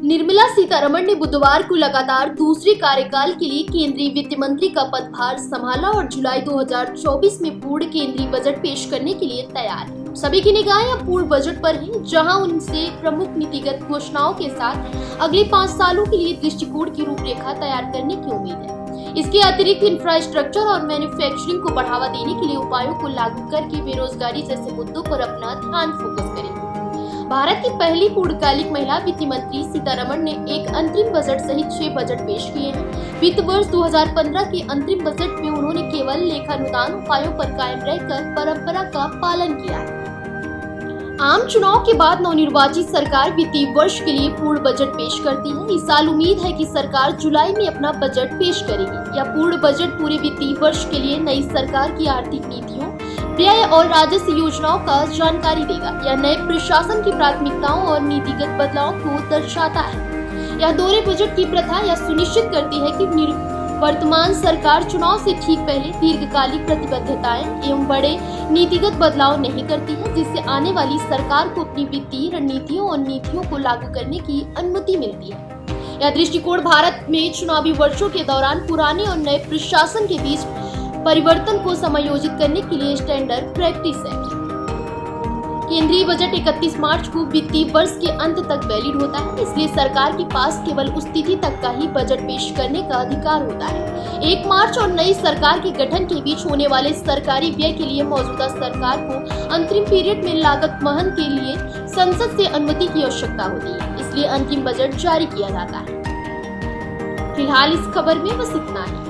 निर्मला सीतारमण ने बुधवार को लगातार दूसरे कार्यकाल के लिए केंद्रीय वित्त मंत्री का पदभार संभाला और जुलाई 2024 में पूर्ण केंद्रीय बजट पेश करने के लिए तैयार है। सभी की निगाहें अब पूर्ण बजट पर है, जहां उनसे प्रमुख नीतिगत घोषणाओं के साथ अगले 5 सालों के लिए दृष्टिकोण की रूपरेखा तैयार करने की उम्मीद है। इसके अतिरिक्त इंफ्रास्ट्रक्चर और मैन्युफैक्चरिंग को बढ़ावा देने के लिए उपायों को लागू करके बेरोजगारी जैसे मुद्दों पर अपना ध्यान फोकस करेंगे। भारत की पहली पूर्णकालिक महिला वित्त मंत्री सीतारमण ने एक अंतरिम बजट सहित 6 बजट पेश किए हैं। वित्त वर्ष 2015 के अंतरिम बजट में उन्होंने केवल लेखानुदान उपायों पर कायम रहकर परंपरा का पालन किया है। आम चुनाव के बाद नवनिर्वाचित सरकार वित्तीय वर्ष के लिए पूर्ण बजट पेश करती है। इस साल उम्मीद है कि सरकार जुलाई में अपना बजट पेश करेगी। यह पूर्ण बजट पूरे वित्तीय वर्ष के लिए नई सरकार की आर्थिक नीतियों, व्यय और राजस्व योजनाओं का जानकारी देगा। यह नए प्रशासन की प्राथमिकताओं और नीतिगत बदलावों को दर्शाता है। यह दोहरे बजट की प्रथा यह सुनिश्चित करती है कि वर्तमान सरकार चुनाव से ठीक पहले दीर्घकालिक प्रतिबद्धताएं एवं बड़े नीतिगत बदलाव नहीं करती है, जिससे आने वाली सरकार को अपनी वित्तीय रणनीतियों और नीतियों को लागू करने की अनुमति मिलती है। यह दृष्टिकोण भारत में चुनावी वर्षों के दौरान पुराने और नए प्रशासन के बीच परिवर्तन को समायोजित करने के लिए स्टैंडर्ड प्रैक्टिस है। केंद्रीय बजट 31 मार्च को वित्तीय वर्ष के अंत तक वैलिड होता है, इसलिए सरकार के पास केवल उस तिथि तक का ही बजट पेश करने का अधिकार होता है। 1 मार्च और नई सरकार के गठन के बीच होने वाले सरकारी व्यय के लिए मौजूदा सरकार को अंतरिम पीरियड में लागत वहन के लिए संसद से अनुमति की आवश्यकता होती है, इसलिए अंतिम बजट जारी किया जाता है। फिलहाल इस खबर में बस इतना ही।